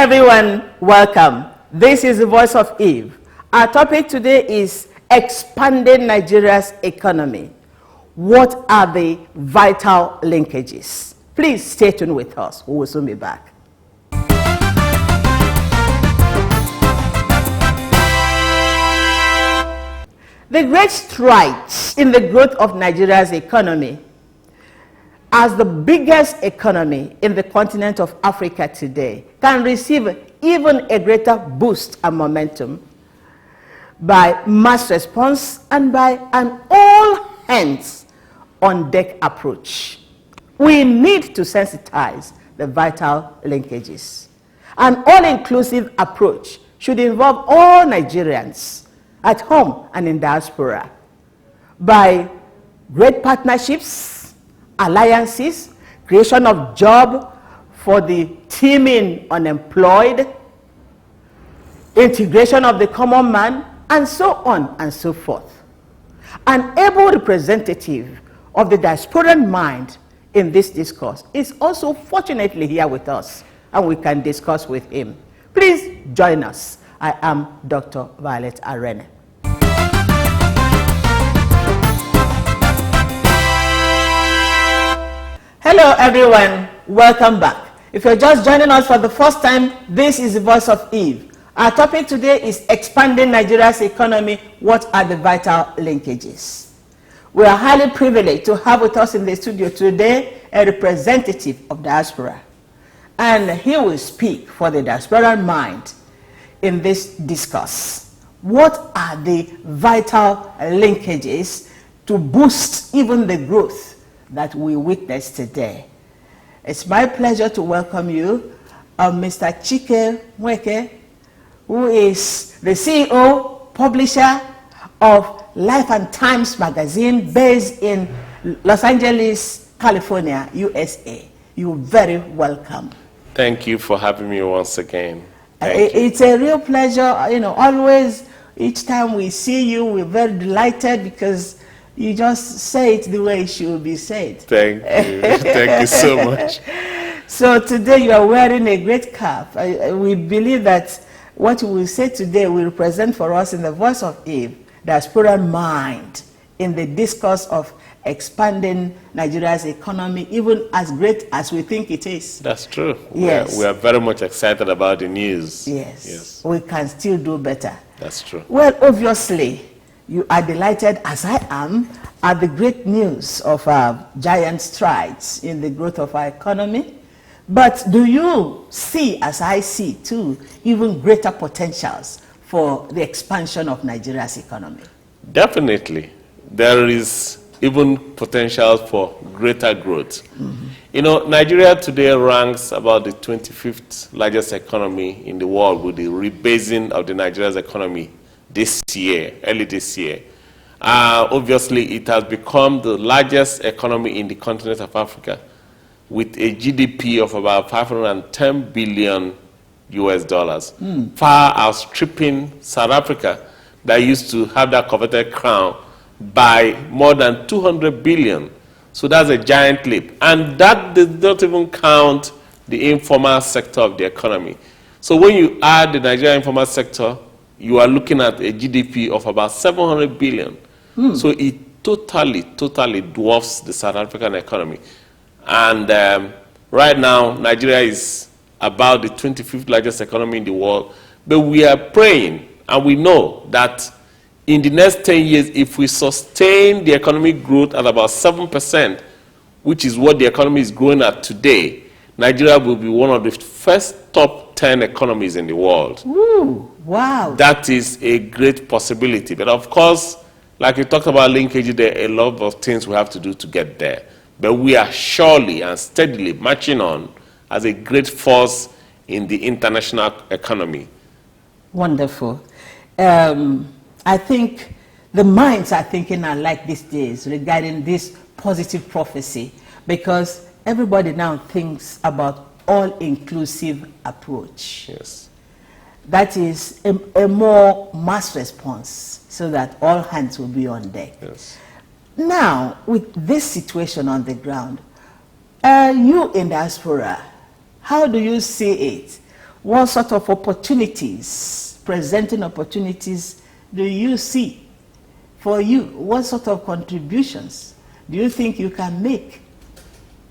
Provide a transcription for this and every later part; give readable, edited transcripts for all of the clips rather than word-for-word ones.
everyone, welcome. This is the Voice of Eve. Our topic today is expanding Nigeria's economy. What are the vital linkages? Please stay tuned with us. We will soon be back. The great strides in the growth of Nigeria's economy, as the biggest economy in the continent of Africa today, can receive even a greater boost and momentum by mass response and by an all-hands-on-deck approach. We need to sensitize the vital linkages. An all-inclusive approach should involve all Nigerians at home and in diaspora by great partnerships, alliances, creation of jobs for the teeming unemployed, integration of the common man, and so on and so forth. An able representative of the diasporan mind in this discourse is also fortunately here with us, and we can discuss with him. Please join us. I am Dr. Violet Arene. Hello everyone, welcome back. If you're just joining us for the first time, this is the Voice of Eve. Our topic today is expanding Nigeria's economy. What are the vital linkages? We are highly privileged to have with us in the studio today a representative of diaspora. And he will speak for the diasporan mind in this discourse. What are the vital linkages to boost even the growth that we witness today? It's my pleasure to welcome you, Mr. Chike Nweke, who is the CEO, publisher of Life and Times magazine based in Los Angeles, California, USA. You're very welcome. Thank you for having me once again. It's a real pleasure. Always, each time we see you, we're very delighted because you just say it the way it should be said. Thank you. Thank you so much. So today you are wearing a great cap. We believe that what we will say today will represent for us in the Voice of Eve, diasporan mind in the discourse of expanding Nigeria's economy, even as great as we think it is. That's true. Yes. We are very much excited about the news. Yes. We can still do better. That's true. Well, obviously, you are delighted, as I am, at the great news of our giant strides in the growth of our economy. But do you see, as I see too, even greater potentials for the expansion of Nigeria's economy? Definitely. There is even potential for greater growth. Nigeria today ranks about the 25th largest economy in the world with the rebasing of the Nigeria's economy early this year. Obviously, it has become the largest economy in the continent of Africa with a GDP of about $510 billion US, far outstripping South Africa that used to have that coveted crown by more than 200 billion. So that's a giant leap. And that does not even count the informal sector of the economy. So when you add the Nigerian informal sector, you are looking at a GDP of about 700 billion. So it totally dwarfs the South African economy. And right now, Nigeria is about the 25th largest economy in the world. But we are praying, and we know that in the next 10 years, if we sustain the economic growth at about 7%, which is what the economy is growing at today, Nigeria will be one of the first top 10 economies in the world. Ooh, wow. That is a great possibility. But of course, like we talked about linkage, there are a lot of things we have to do to get there. But we are surely and steadily marching on as a great force in the international economy. Wonderful. I think the minds are thinking alike these days regarding this positive prophecy, because everybody now thinks about all-inclusive approach. Yes. That is a more mass response so that all hands will be on deck. Yes. Now, with this situation on the ground, you in diaspora, how do you see it? what sort of opportunities, presenting opportunities, do you see for you? What sort of contributions do you think you can make?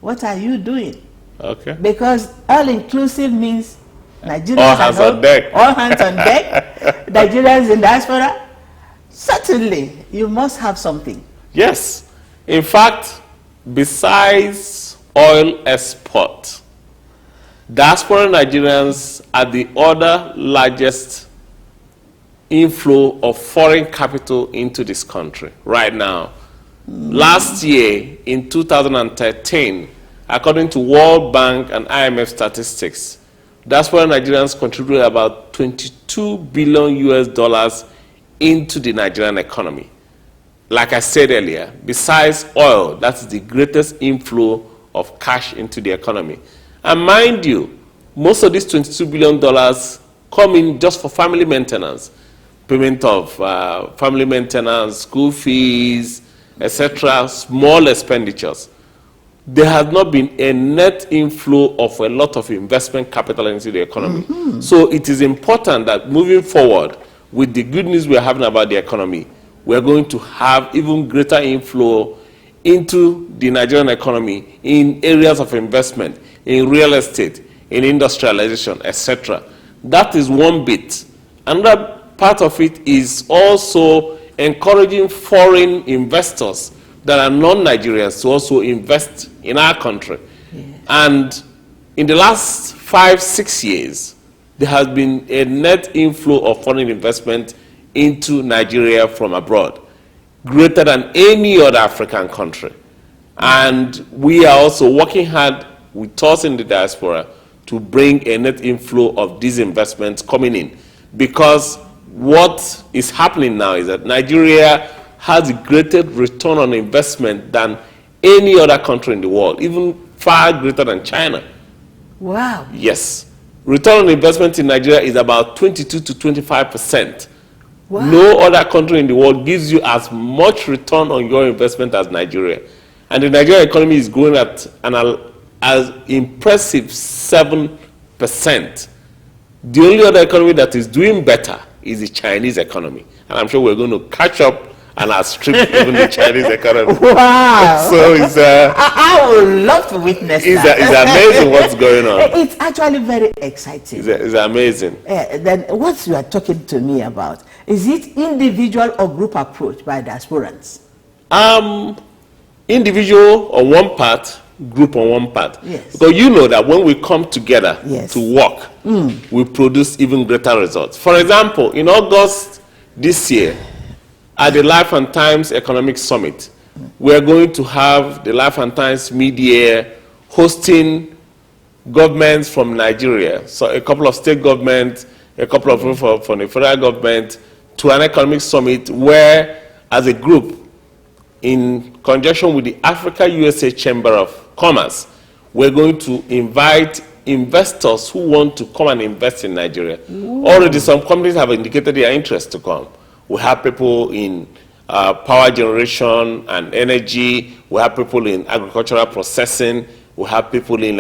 What are you doing? Okay. Because all-inclusive means Nigerians All hands on deck. All hands on deck. Nigerians in diaspora. Certainly, you must have something. Yes. In fact, besides oil export, diaspora Nigerians are the other largest inflow of foreign capital into this country right now. Last year, in 2013, according to World Bank and IMF statistics, diaspora Nigerians contributed about $22 billion US into the Nigerian economy. Like I said earlier, besides oil, that's the greatest inflow of cash into the economy. And mind you, most of these $22 billion come in just for family maintenance, payment of family maintenance, school fees, etc., small expenditures. There has not been a net inflow of a lot of investment capital into the economy. So it is important that moving forward, with the good news we are having about the economy, we are going to have even greater inflow into the Nigerian economy in areas of investment, in real estate, in industrialization, etc. That is one bit. Another part of it is also encouraging foreign investors that are non-Nigerians to also invest in our country. Yeah. And in the last 5-6 years, there has been a net inflow of foreign investment into Nigeria from abroad, greater than any other African country. And we are also working hard with us in the diaspora to bring a net inflow of these investments coming in. Because what is happening now is that Nigeria has a greater return on investment than any other country in the world, even far greater than China. Wow. Yes. Return on investment in Nigeria is about 22 to 25%. Wow. No other country in the world gives you as much return on your investment as Nigeria. And the Nigerian economy is growing at as impressive 7%. The only other economy that is doing better is the Chinese economy. And I'm sure we're going to catch up and outstrip even the Chinese economy. Wow. So it's I would love to witness that. It's amazing what's going on. It's actually very exciting. It's amazing. Then what you are talking to me about, is it individual or group approach by diasporans? Individual on one part, group on one part. Yes. Because you know that when we come together yes. to work, we produce even greater results. For example, in August this year, at the Life and Times Economic Summit, we are going to have the Life and Times media hosting governments from Nigeria, so a couple of state governments, a couple of from the federal government, to an economic summit where, as a group, in conjunction with the Africa-USA Chamber of Commerce, we're going to invite investors who want to come and invest in Nigeria. Ooh. Already some companies have indicated their interest to come. We have people in power generation and energy. We have people in agricultural processing. We have people in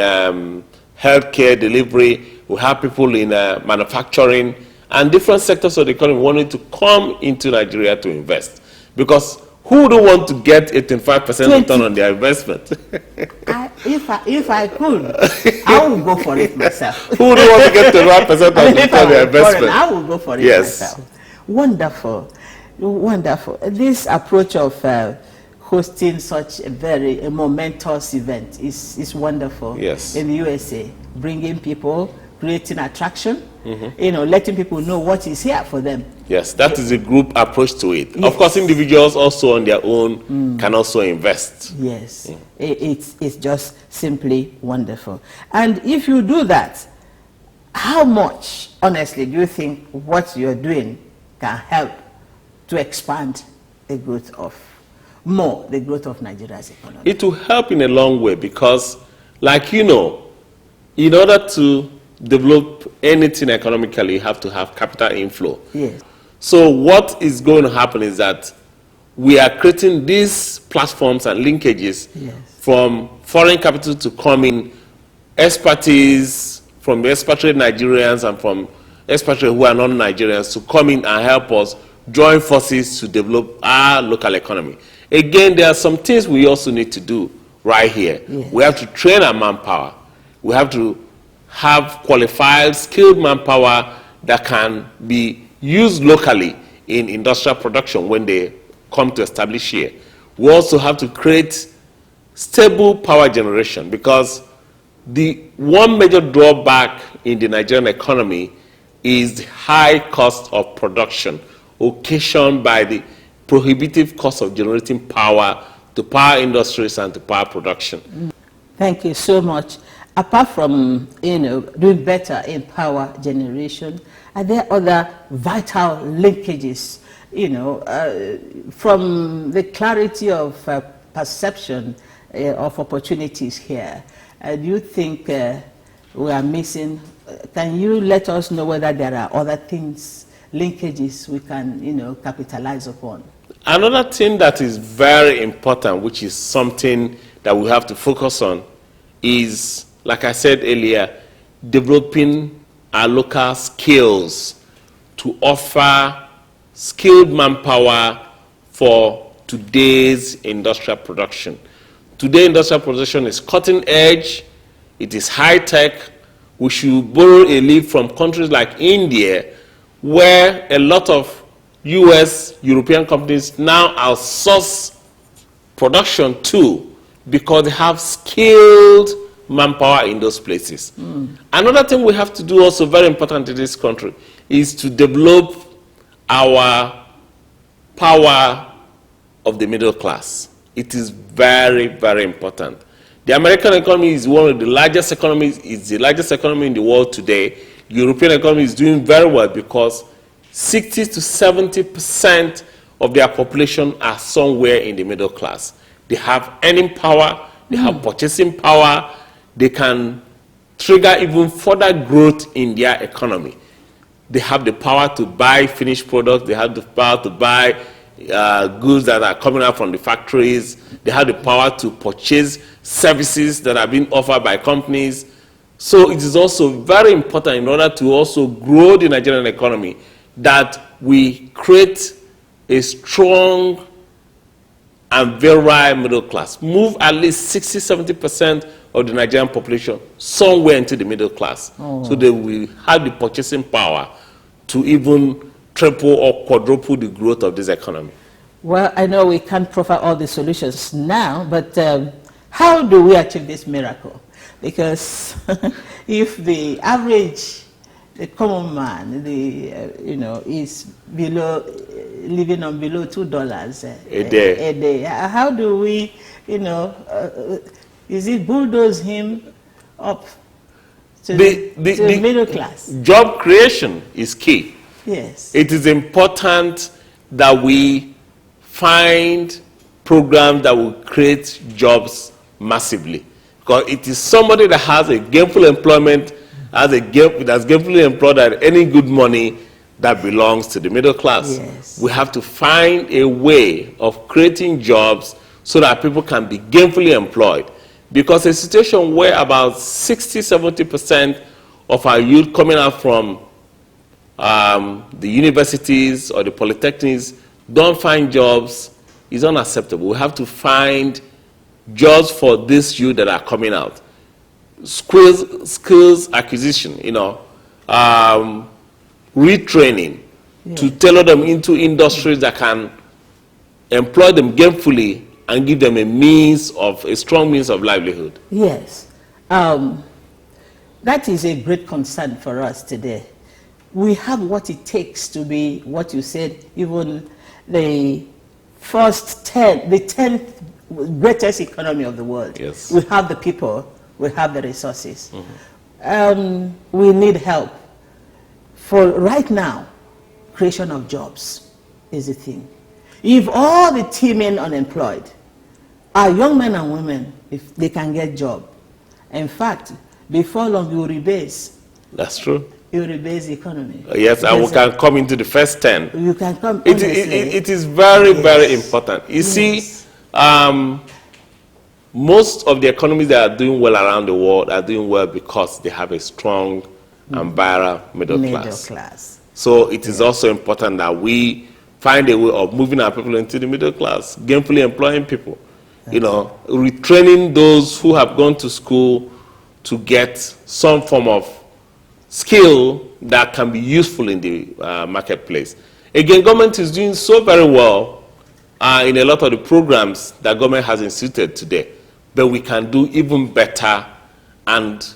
healthcare delivery. We have people in manufacturing and different sectors of the economy wanting to come into Nigeria to invest. Because who don't want to get a 25% return on their investment? If I could, I would go for it myself. Who don't want to get 25% on their investment? I would go for it myself. Wonderful, wonderful. This approach of hosting such a very momentous event is wonderful. Yes. In the USA, bringing people, creating attraction, letting people know what is here for them. Yes, that is a group approach to it. Yes. Of course, individuals also on their own can also invest. Yes, it's just simply wonderful. And if you do that, how much, honestly, do you think what you're doing can help to expand the growth of Nigeria's economy? It will help in a long way because, like in order to develop anything economically, you have to have capital inflow. Yes. So what is going to happen is that we are creating these platforms and linkages from foreign capital to come in, expertise from the expatriate Nigerians and from expatriates who are non-Nigerians to come in and help us join forces to develop our local economy. Again, there are some things we also need to do right here. Yes. We have to train our manpower. We have to have qualified, skilled manpower that can be used locally in industrial production when they come to establish here. We also have to create stable power generation, because the one major drawback in the Nigerian economy is the high cost of production occasioned by the prohibitive cost of generating power to power industries and to power production. Thank you so much. Apart from, doing better in power generation, are there other vital linkages, from the clarity of perception of opportunities here? Do you think we are missing? Can you let us know whether there are other things, linkages we can, capitalize upon? Another thing that is very important, which is something that we have to focus on, is, like I said earlier, developing our local skills to offer skilled manpower for today's industrial production. Today, industrial production is cutting edge, it is high tech. We should borrow a lead from countries like India, where a lot of US, European companies now outsource production to, because they have skilled manpower in those places. Another thing we have to do, also very important in this country, is to develop our power of the middle class. It is very, very important. The American economy is one of the largest economies, it's the largest economy in the world today. The European economy is doing very well because 60 to 70% of their population are somewhere in the middle class. They have earning power, they have purchasing power, they can trigger even further growth in their economy. They have the power to buy finished products, they have the power to buy goods that are coming out from the factories, they have the power to purchase services that are being offered by companies. So it is also very important, in order to also grow the Nigerian economy, that we create a strong and virile middle class. Move at least 60–70% of the Nigerian population somewhere into the middle class, so they will have the purchasing power to even triple or quadruple the growth of this economy. Well, I know we can't provide all the solutions now, but how do we achieve this miracle? Because if the average, the common man, is living on below $2 a day. How do we, is it bulldoze him up to the middle class? Job creation is key. Yes. It is important that we find programs that will create jobs massively, because it is somebody that has a gainful employment, that's gainfully employed at any good money, that belongs to the middle class. Yes. We have to find a way of creating jobs so that people can be gainfully employed, because a situation where about 60–70% of our youth coming out from the universities or the polytechnics don't find jobs is unacceptable. We have to find jobs for these youth that are coming out. Skills acquisition, retraining, to tailor them into industries that can employ them gainfully and give them a strong means of livelihood. Yes. That is a great concern for us today. We have what it takes to be, what you said, even the 10th greatest economy of the world. Yes. We have the people, we have the resources. We need help. For right now, creation of jobs is the thing. If all the teaming unemployed are young men and women, if they can get job, in fact, before long you will rebase. That's true. You rebase the economy. Yes, and we can come into the first 10. You can come. It is very, very important. You see, most of the economies that are doing well around the world are doing well because they have a strong and viral middle class. So it is also important that we find a way of moving our people into the middle class, gainfully employing people, retraining those who have gone to school to get some form of skill that can be useful in the marketplace. Again, government is doing so very well in a lot of the programs that government has instituted today, but we can do even better and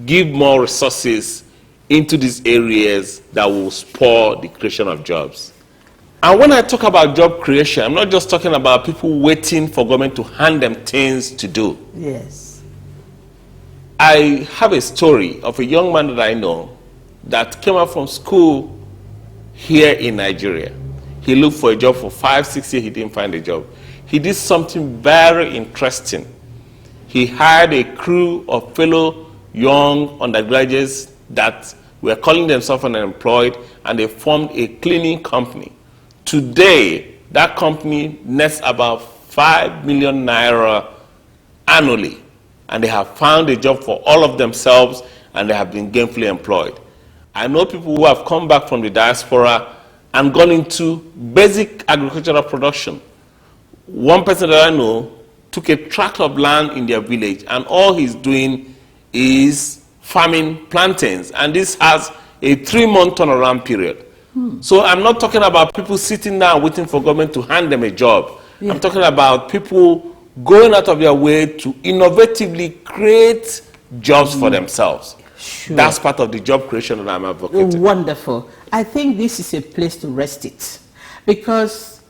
give more resources into these areas that will spur the creation of jobs. And when I talk about job creation, I'm not just talking about people waiting for government to hand them things to do. Yes. I have a story of a young man that I know that came out from school here in Nigeria. He looked for a job for 5-6 years, he didn't find a job. He did something very interesting. He hired a crew of fellow young undergraduates that were calling themselves unemployed, and they formed a cleaning company. Today, that company nets about 5 million naira annually, and they have found a job for all of themselves, and they have been gainfully employed. I know people who have come back from the diaspora and gone into basic agricultural production. One person that I know took a tract of land in their village, and all he's doing is farming plantains, and this has a 3-month turnaround period. So I'm not talking about people sitting down waiting for government to hand them a job. Yeah. I'm talking about people going out of their way to innovatively create jobs for themselves. Sure. That's part of the job creation that I'm advocating. Wonderful. I think this is a place to rest it, because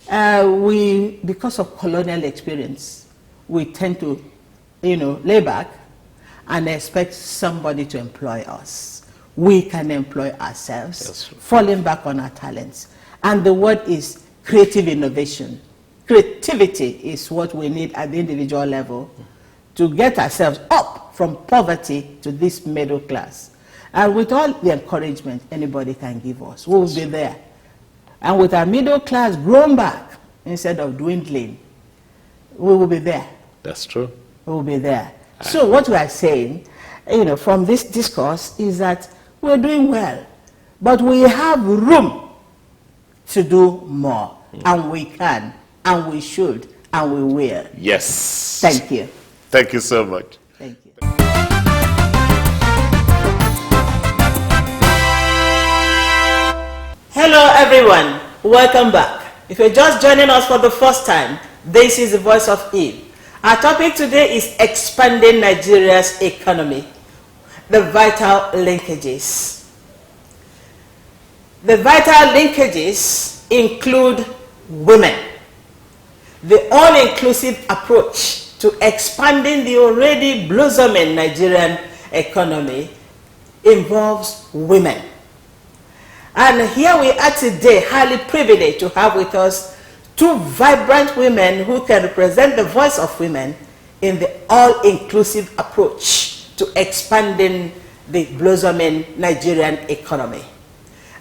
because of colonial experience, we tend to, lay back and expect somebody to employ us. We can employ ourselves, falling back on our talents. And the word is creative innovation. Creativity is what we need at the individual level to get ourselves up from poverty to this middle class. And with all the encouragement anybody can give us, we will be there. And with our middle class grown back instead of dwindling, we will be there. That's true. We will be there. So what we are saying, from this discourse is that we're doing well, but we have room to do more, and we can, and we should, and we will. Yes. Thank you. Thank you so much. Thank you. Hello, everyone. Welcome back. If you're just joining us for the first time, this is the Voice of Eve. Our topic today is expanding Nigeria's economy, the vital linkages. The vital linkages include women. The all-inclusive approach to expanding the already blossoming Nigerian economy involves women. And here we are today, highly privileged to have with us 2 vibrant women who can represent the voice of women in the all-inclusive approach to expanding the blossoming Nigerian economy.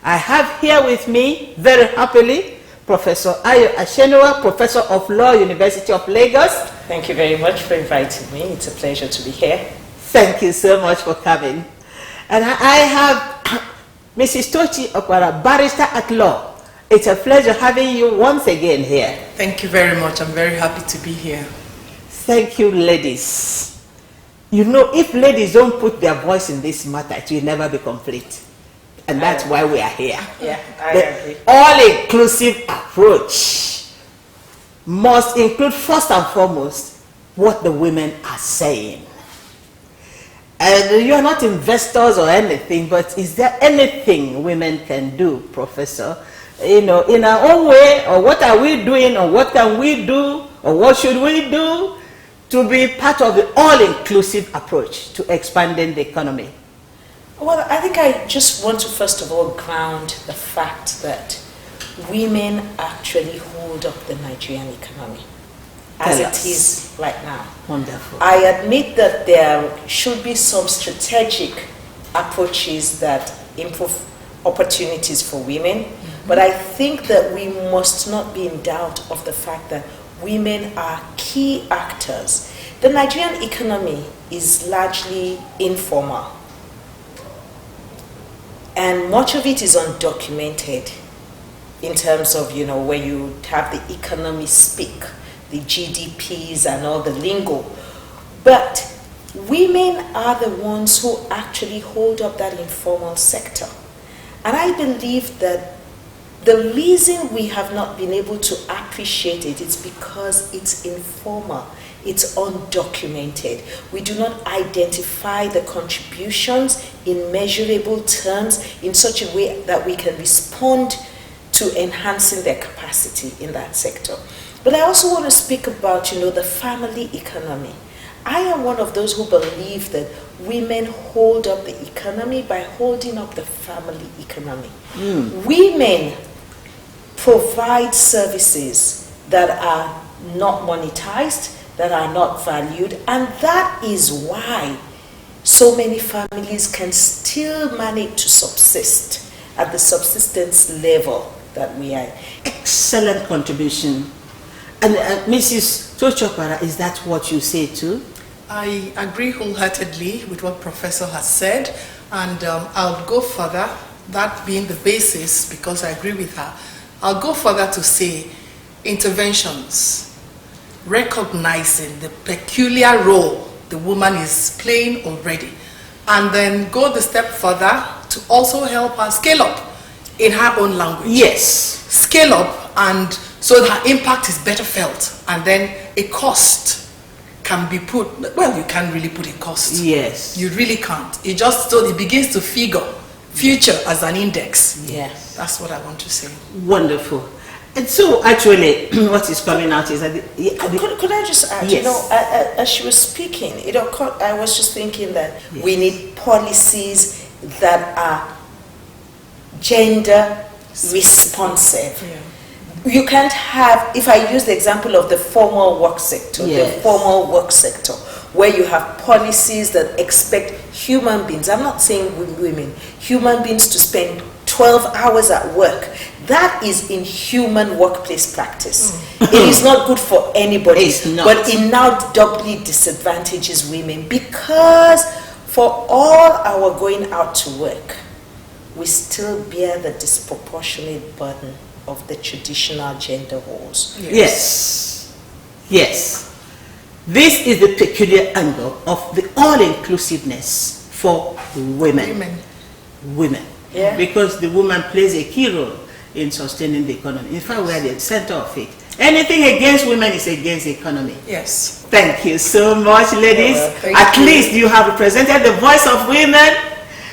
I have here with me, very happily, Professor Ayo Ashenua, Professor of Law, University of Lagos. Thank you very much for inviting me. It's a pleasure to be here. Thank you so much for coming. And I have Mrs. Tochi Okwara, Barrister at Law. It's a pleasure having you once again here. Thank you very much. I'm very happy to be here. Thank you, ladies. If ladies don't put their voice in this matter, it will never be complete. And that's why we are here. Yeah, I agree. All-inclusive approach must include, first and foremost, what the women are saying. And you are not investors or anything, but is there anything women can do, Professor, in our own way, or what are we doing, or what can we do, or what should we do to be part of the all-inclusive approach to expanding the economy? Well, I think I just want to first of all ground the fact that women actually hold up the Nigerian economy as it is right now. Wonderful. I admit that there should be some strategic approaches that improve opportunities for women, but I think that we must not be in doubt of the fact that women are key actors. The Nigerian economy is largely informal, and much of it is undocumented in terms of, where you have the economy speak, the GDPs and all the lingo. But women are the ones who actually hold up that informal sector. And I believe that the reason we have not been able to appreciate it is because it's informal, it's undocumented. We do not identify the contributions in measurable terms in such a way that we can respond to enhancing their capacity in that sector. But I also want to speak about, the family economy. I am one of those who believe that women hold up the economy by holding up the family economy. Women provide services that are not monetized, that are not valued, and that is why so many families can still manage to subsist at the subsistence level that we are. Excellent contribution. And Mrs. Tochopara, is that what you say too? I agree wholeheartedly with what Professor has said, and I'll go further, that being the basis, because I agree with her. I'll go further to say interventions, recognizing the peculiar role the woman is playing already, and then go the step further to also help her scale up in her own language. Yes. Scale up, and so her impact is better felt, and then a cost can be put, well, you can't really put a cost. Yes. You really can't. It just, so it begins to figure future as an index. Yes. That's what I want to say. Wonderful. And so actually what is coming out is that Could I just add, yes. As she was speaking, I was just thinking that we need policies that are gender responsive. Yeah. You can't have, if I use the example of the formal work sector, Yes. the formal work sector, where you have policies that expect human beings, I'm not saying women, human beings to spend 12 hours at work. That is inhuman workplace practice. It is not good for anybody. It's not. But it now doubly disadvantages women, because for all our going out to work, we still bear the disproportionate burden of the traditional gender roles. Yes. Yes. This is the peculiar angle of the all-inclusiveness for women. Women. Yeah. Because the woman plays a key role in sustaining the economy. In fact, we are the center of it. Anything against women is against the economy. Yes. Thank you so much, ladies. At least you have represented the voice of women.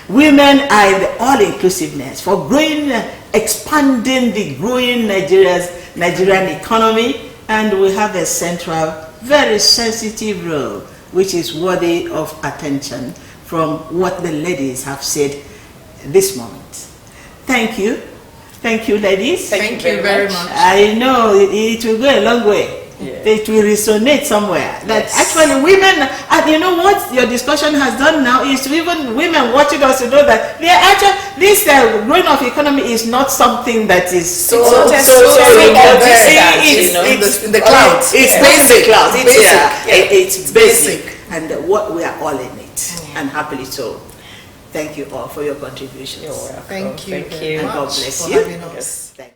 Women are in the all-inclusiveness for growing, expanding the growing Nigerian economy, and we have a central, very sensitive role, which is worthy of attention from what the ladies have said this moment. Thank you. Thank you, ladies. Thank you very much. I know it will go a long way. Yeah. It will resonate somewhere. That actually women, and you know what your discussion has done now is to even women watching us to know that they are actually, this growing of economy is not something that is It's in the clouds. It's basic. It's basic. And what we are all in it, and happily so. Thank you all for your contributions. You're welcome. Thank you. And God bless for you. having us. Yes.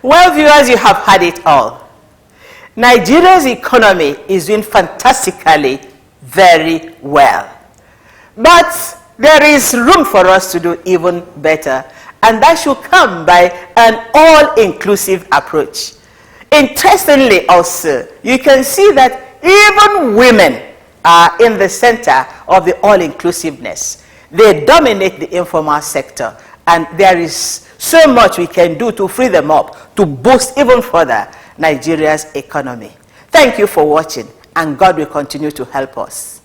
Well, viewers, you have had it all. Nigeria's economy is doing fantastically very well. But there is room for us to do even better, and that should come by an all-inclusive approach. Interestingly also, you can see that even women are in the center of the all-inclusiveness. They dominate the informal sector, and there is so much we can do to free them up, to boost even further Nigeria's economy. Thank you for watching, and God will continue to help us.